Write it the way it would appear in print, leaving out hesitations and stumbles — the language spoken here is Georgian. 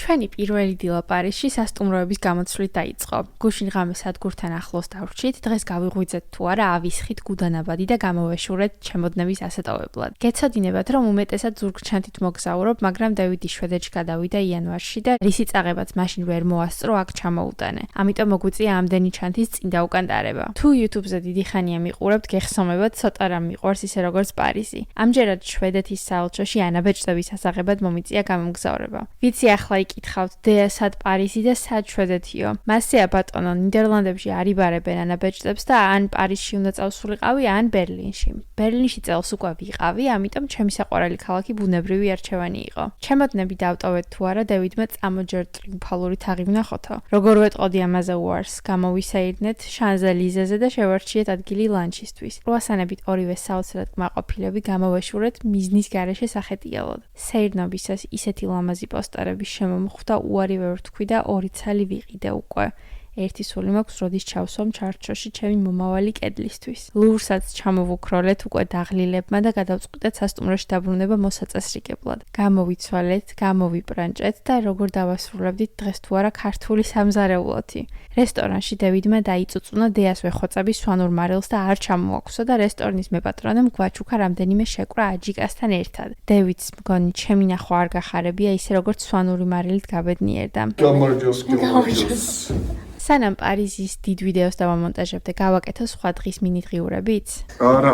ჩვენი პირველი დილა პარიზში სასტუმროების გამოცვლით დაიწყო. გუშინ ღამე სადგურთან ახლოს დავრჩით, დღეს გავიღვიძეთ თუ არა ავისხით გუდანაბადი და გამოვეშურეთ ჩემოდნების ასატოვებლად. გეცოდინებათ, რომ უმეტესად ზურგჩანთით მოგზაურობ, მაგრამ დევიდი შვედეთში გადავიდა იანვარში და რისი წაღებაც მაშინ ვერ მოასწრო, აქ ჩამოუტანე. ამიტომ მოგვიწია ამდენი ჩანთის წინ და უკან დარება. თუ YouTube-ზე დიდი ხანია მიყურებთ, გეხსომებათ, ცოტა რამ მიყვარს ისე როგორც პარიზი. ამჯერად შვედეთის საელჩოში ანაბეჭდების ასაღებად მომიწია გამომგზავრება. ვიცი ახლა იკითხავთ, დეა სად პარიზი და სად შვედეთიო. მასეა ბატონო, ნიდერლანდებში არ იბარებენ ანაბეჭდებს და ან პარიზში უნდა წავსულიყავი, ან ბერლინში. ბერლინში წელს უკვე ვიყავი, ამიტომ ჩემი საყვარელი ქალაქი ბუნებრივი არჩევანი იყო. ჩემოდნები დავტოვეთ თუ არა, დევიდმა წამოჯერ ტრიუმფალური თაღი ვნახოთო. როგორ ვეტყოდი ამაზე უარს, გამოვისაირდნეთ შანზელიზეზე და შევარჩიეთ ადგილი ლანჩისთვის. კრუასანებით ორივე საოცრად კმაყოფილები გამოვეშურეთ მიზნის გარეშე სახეტიალოდ. სეირნობისას ისეთი ლამაზი პოსტერების შემომხვდა უარი ვერ ვთქვი და 2 ცალი ვიყიდე უკვე. ერთი სული მაქვს, როდის ჩავსვამ ჩარჩოში ჩემი მომავალი კედლისთვის. ლურსაც ჩამოვუქროლეთ უკვე დაღლილებმა და გადავწყვიტეთ სასტუმროში დაბრუნება მოსაწესრიგებლად. გამოვიცვალეთ, გამოვიპრანჭეთ და როგორ დავასრულებდით დღეს თუ არა ქართული სამზარეულოთი. რესტორანში დევიდმა დაიწუწუნა დეას ვეხოწები სვანურ მარილს და არ ჩამოაქვსო და რესტორნის მეპატრონემ გვაჩუქა რამდენიმე შეკვრა აჯიკასთან ერთად. დევიდს მგონი ჩემი ნახვა არ გახარებია ისე როგორც სვანური მარილით გაბედნიერდა. გამარჯოს. სანამ პარიზის დიდ ვიდეოს დავამონტაჟებდე, გავაკეთო სხვა დღის მინი დღიურებიც? არა.